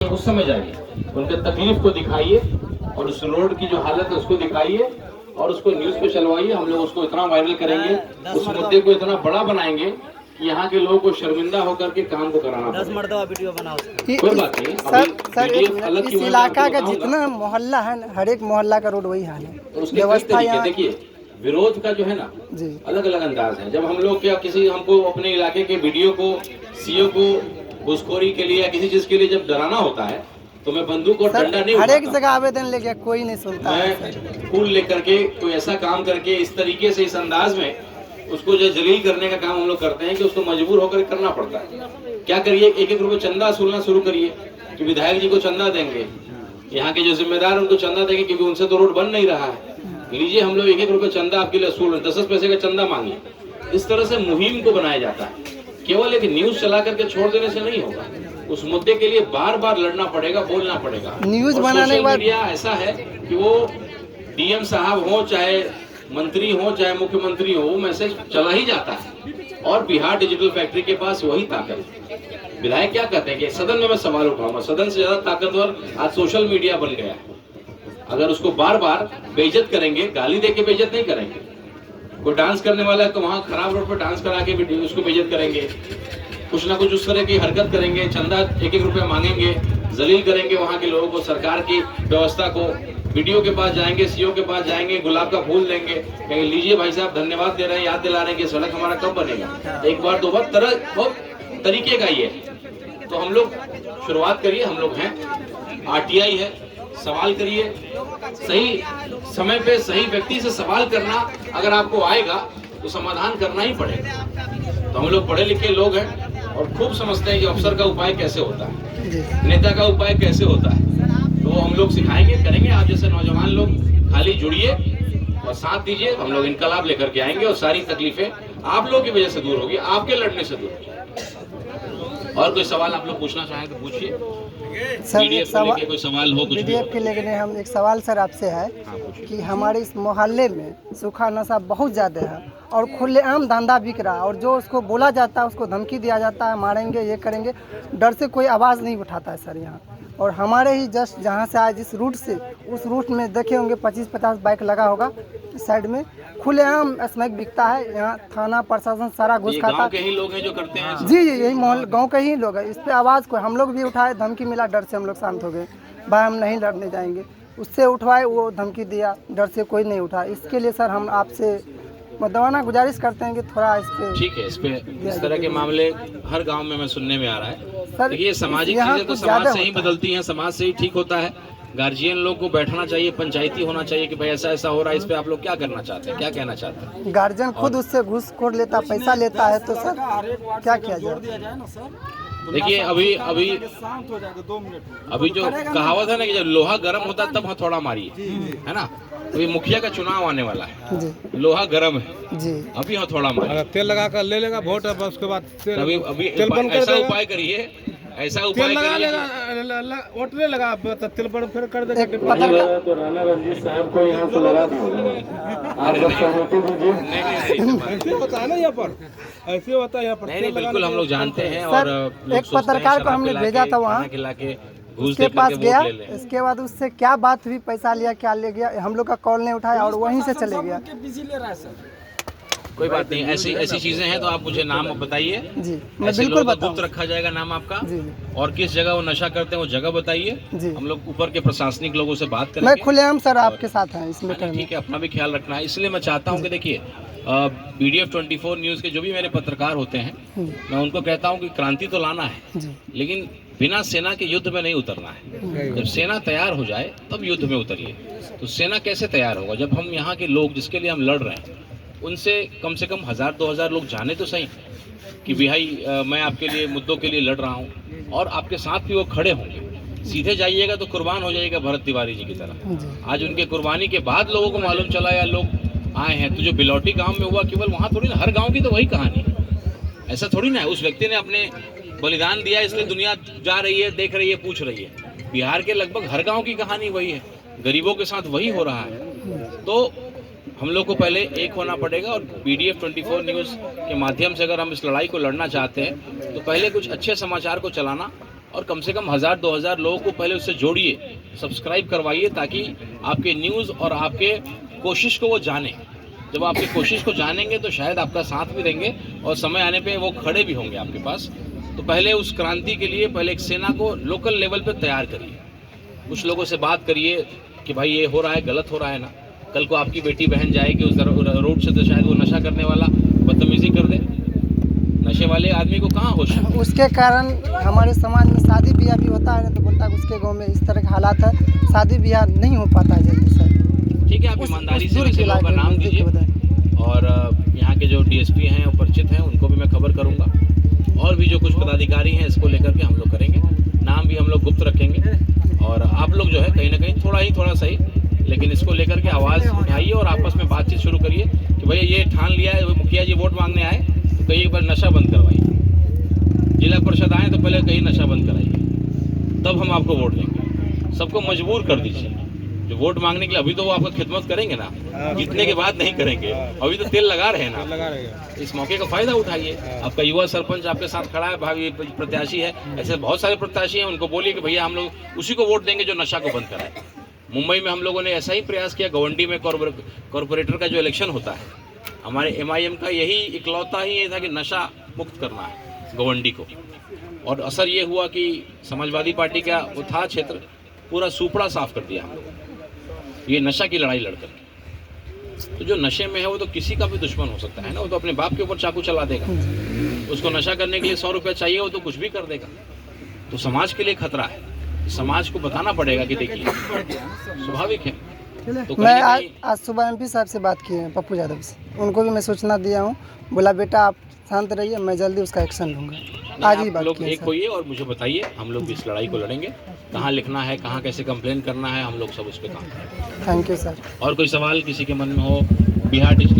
उस समय जाइए, उनके तकलीफ को दिखाइए और उस रोड की जो हालत है उसको दिखाइए और उसको न्यूज पे चलवाइए। हम लोग उसको इतना वायरल करेंगे, उस मुद्दे को इतना बड़ा बनाएंगे कि यहाँ के लोगों को शर्मिंदा होकर के काम को कराना पड़ेगा। 10 मरतबा वीडियो बनाओ कोई बात नहीं। सर इस इलाका का जितना मोहल्ला है ना, हर एक मोहल्ला का रोड वही हाल है। तो उसके व्यवस्था यहाँ देखिए, विरोध का जो है ना जी अलग अलग अंदाज है। जब हम लोग क्या किसी हमको अपने इलाके के वीडियो को सीओ को घुसखोरी के लिए या किसी चीज के लिए जब डराना होता है तो मैं बंदूक और डंडा नहीं हर एक उठाता। जगह आवेदन लेके कोई नहीं सुनता है। मैं फूल लेकर के कोई ऐसा काम करके इस तरीके से इस अंदाज में उसको जो जलील करने का काम हम लोग करते हैं कि उसको मजबूर होकर करना पड़ता है। क्या करिए, एक एक रुपए चंदा वसूलना शुरू करिए कि विधायक जी को चंदा देंगे, यहाँ के जो जिम्मेदार उनको चंदा देंगे क्योंकि उनसे तो रोड बन नहीं रहा है। लीजिए हम लोग एक एक रुपए चंदा आपके लिए वसूल, 10 पैसे का चंदा मांगिए। इस तरह से मुहिम को बनाया जाता है। केवल एक न्यूज चला करके छोड़ देने से नहीं होगा, उस मुद्दे के लिए बार बार लड़ना पड़ेगा, बोलना पड़ेगा। न्यूज बनाने के बाद मीडिया ऐसा है कि वो डीएम साहब हो चाहे मंत्री हो चाहे मुख्यमंत्री हो, वो मैसेज चला ही जाता है। और बिहार डिजिटल फैक्ट्री के पास वही ताकत है। विधायक क्या कहते हैं कि सदन में मैं सवाल उठाऊंगा, सदन से ज्यादा ताकतवर आज सोशल मीडिया बन गया है। अगर उसको बार बार बेइज्जत करेंगे, गाली दे के बेइज्जत नहीं करेंगे। कोई डांस करने वाला है तो वहाँ खराब रोड पर डांस करा के भी उसको बेइज्जत करेंगे, कुछ ना कुछ उस तरह की हरकत करेंगे, चंदा एक एक रुपया मांगेंगे, जलील करेंगे वहाँ के लोगों को, सरकार की व्यवस्था को। वीडियो के पास जाएंगे, सीओ के पास जाएंगे, गुलाब का फूल देंगे, कहेंगे लीजिए भाई साहब धन्यवाद दे रहे हैं, याद दिला रहे हैं कि सड़क हमारा कब बनेगा। एक बार दो बार बहुत तरीके का ये। तो हम लोग शुरुआत करिए, हम लोग हैं, आरटीआई है, सवाल करिए, सही समय पे सही व्यक्ति से सवाल करना अगर आपको आएगा तो समाधान करना ही पड़ेगा। तो हम लोग पढ़े लिखे लोग हैं और खूब समझते हैं कि अफसर का उपाय कैसे होता है, नेता का उपाय कैसे होता है। तो हम लोग सिखाएंगे, करेंगे। आप जैसे नौजवान लोग खाली जुड़िए और साथ दीजिए, हम लोग इनकलाब लेकर के आएंगे और सारी तकलीफें आप लोगों की वजह से दूर होगी, आपके लड़ने से दूर होगी। और कोई सवाल आप लोग पूछना चाहें तो पूछिए। सर पीडीएफ को लेके कोई सवाल हो, कुछ भी पीडीएफ के लेके हम एक सवाल सर आपसे है कि हमारे इस मोहल्ले में सूखा नशा बहुत ज़्यादा है और खुलेआम धंधा बिक रहा है, और जो उसको बोला जाता है उसको धमकी दिया जाता है, मारेंगे ये करेंगे, डर से कोई आवाज़ नहीं उठाता है सर यहाँ। और हमारे ही जस्ट जहाँ से आए जिस रूट से, उस रूट में देखे होंगे 25-50 बाइक लगा होगा साइड में, खुलेआम स्मैक बिकता है। यहाँ थाना प्रशासन सारा घुस खाता है। गांव के ही लोग हैं जो करते हैं। जी यही मोहल्ले गांव के ही लोग हैं। इस पे आवाज़ को हम लोग भी उठाए, धमकी मिला, डर से हम लोग शांत हो गए, भाई हम नहीं लड़ने जाएंगे। उससे उठवाए, वो धमकी दिया, डर से कोई नहीं उठा। इसके लिए सर हम आपसे मदवाना गुजारिश करते हैं कि थोड़ा इस पे। ठीक है, इस तरह के मामले हर गांव में मैं सुनने में आ रहा है। सर ये सामाजिक चीजें तो समाज से ही बदलती हैं, समाज से ही ठीक होता है। गार्जियन लोग को बैठना चाहिए, पंचायती होना चाहिए कि भाई ऐसा ऐसा हो रहा है, इस पे आप लोग क्या करना चाहते हैं, क्या कहना चाहते हैं। गार्जियन खुद उससे घूसखोर लेता, पैसा लेता है, तो सर क्या किया जाए। देखिए अभी जो कहावत है ना कि जब लोहा गर्म होता है तब हथौड़ा मारिए, है ना। अभी मुखिया का चुनाव आने वाला है जी, लोहा गर्म है जी, अभी हथौड़ा मारिए। तेल लगा कर ले लेगा वोट, अब उसके बाद अभी ऐसा उपाय करिए, ऐसा उपाय लगा करिए। लेगा, वोट ले लगा, तेल पर फिर कर देगा। तो राणा रंजीत साहब को यहाँ से लगा ऐसे होता है ना यहाँ पर, ऐसे होता है यहाँ पर। नहीं बिल्कुल हम लोग जानते हैं। सर, और एक पत्रकार को हमने भेजा था वहाँ, उसके पास गया, इसके बाद उससे क्या बात हुई, पैसा लिया, क्या ले गया, हम लोग का कॉल नहीं उठाया और वहीं से चले गया। कोई बात नहीं, ऐसी चीजें हैं तो आप मुझे नाम बताइए जी, मैं बिल्कुल बताऊंगा। गुप्त रखा जाएगा नाम आपका जी, और किस जगह वो नशा करते हैं वो जगह बताइए। हम लोग ऊपर के प्रशासनिक लोगों से बात करेंगे। मैं खुलेआम सर आपके साथ हैं इसमें। ठीक है, अपना भी ख्याल रखना है। इसलिए मैं चाहता हूँ कि देखिए BDF 24 न्यूज़ के जो भी मेरे पत्रकार होते हैं, मैं उनको कहता हूँ कि क्रांति तो लाना है, लेकिन बिना सेना के युद्ध में नहीं उतरना है। जब सेना तैयार हो जाए तब युद्ध में उतरिए। तो सेना कैसे तैयार होगा जब हम यहाँ के लोग जिसके लिए हम लड़ रहे हैं उनसे कम से कम 1000-2000 लोग जाने तो सही कि भाई मैं आपके लिए मुद्दों के लिए लड़ रहा हूँ, और आपके साथ भी वो खड़े होंगे। सीधे जाइएगा तो कुर्बान हो जाइएगा भरत तिवारी जी की तरह। आज उनके कुर्बानी के बाद लोगों को मालूम चला या लोग आए हैं। तो जो बिलौटी गांव में हुआ, केवल वहाँ थोड़ी ना, हर गांव की तो वही कहानी है। ऐसा थोड़ी ना है उस व्यक्ति ने अपने बलिदान दिया इसलिए दुनिया जा रही है, देख रही है, पूछ रही है। बिहार के लगभग हर गाँव की कहानी वही है, गरीबों के साथ वही हो रहा है। तो हम लोग को पहले एक होना पड़ेगा, और BDF 24 न्यूज़ के माध्यम से अगर हम इस लड़ाई को लड़ना चाहते हैं तो पहले कुछ अच्छे समाचार को चलाना और कम से कम 1000-2000 लोगों को पहले उससे जोड़िए, सब्सक्राइब करवाइए, ताकि आपके न्यूज़ और आपके कोशिश को वो जाने। जब आपकी कोशिश को जानेंगे तो शायद आपका साथ भी देंगे और समय आने पे वो खड़े भी होंगे आपके पास। तो पहले उस क्रांति के लिए पहले एक सेना को लोकल लेवल पे तैयार करिए, कुछ लोगों से बात करिए कि भाई ये हो रहा है, गलत हो रहा है ना। कल को आपकी बेटी बहन जाएगी उस रोड से तो शायद वो नशा करने वाला बदतमीजी कर दे। नशे वाले आदमी को कहाँ होश है? उसके कारण हमारे समाज में शादी ब्याह भी होता है ना, तो बोलता है उसके गांव में इस तरह के हालात है, शादी ब्याह नहीं हो पाता है जल्दी से। ठीक है, आप ईमानदारी से वैसे लोगों का नाम दीजिए और यहाँ के जो डीएसपी हैं वो परिचित हैं, उनको भी मैं खबर करूँगा। और भी जो कुछ पदाधिकारी हैं इसको लेकर के हम लोग करेंगे, नाम भी हम लोग गुप्त रखेंगे। और आप लोग जो है कहीं ना कहीं थोड़ा सही, लेकिन इसको लेकर के आवाज़ उठाइए और आपस में बातचीत शुरू करिए कि भैया ये ठान लिया है, मुखिया जी वोट मांगने आए तो कहीं पर नशा बंद करवाइए, जिला परिषद आए तो पहले कहीं नशा बंद कराइए, तब हम आपको वोट देंगे। सबको मजबूर कर दीजिए जो वोट मांगने के लिए। अभी तो वो आपका खिदमत करेंगे ना, जीतने के बाद नहीं करेंगे, अभी तो तेल लगा रहे हैं ना। लगा रहेगा। इस मौके का फायदा उठाइए। आपका युवा सरपंच आपके साथ खड़ा है, भावी प्रत्याशी है, ऐसे बहुत सारे प्रत्याशी हैं, उनको बोलिए कि भैया हम लोग उसी को वोट देंगे जो नशा को बंद कराए। मुंबई में हम लोगों ने ऐसा ही प्रयास किया, गवंडी में कॉरपोरेटर का जो इलेक्शन होता है, हमारे MIM का यही इकलौता ही ये था कि नशा मुक्त करना है गवंडी को। और असर ये हुआ कि समाजवादी पार्टी का वो था क्षेत्र, पूरा सुपड़ा साफ कर दिया हम लोगों ने, ये नशा की लड़ाई लड़कर। तो जो नशे में है वो तो किसी का भी दुश्मन हो सकता है ना, वो तो अपने बाप के ऊपर चाकू चला देगा। उसको नशा करने के लिए 100 रुपये चाहिए, वो तो कुछ भी कर देगा। तो समाज के लिए खतरा है, समाज को बताना पड़ेगा कि देखिए स्वाभाविक है। तो मैं आज सुबह MP साहब से बात की है, पप्पू यादव से, उनको भी मैं सूचना दिया हूँ, बोला बेटा आप शांत रहिए, मैं जल्दी उसका एक्शन लूँगा। आज ही बात लोग की है एक सर। होइए और मुझे बताइए, हम लोग इस लड़ाई को लड़ेंगे। कहाँ लिखना है, कहाँ कैसे कंप्लेन करना है, हम लोग सब उस पर काम करेंगे। Thank you sir. और कोई सवाल किसी के मन में हो बिहार डिजिटल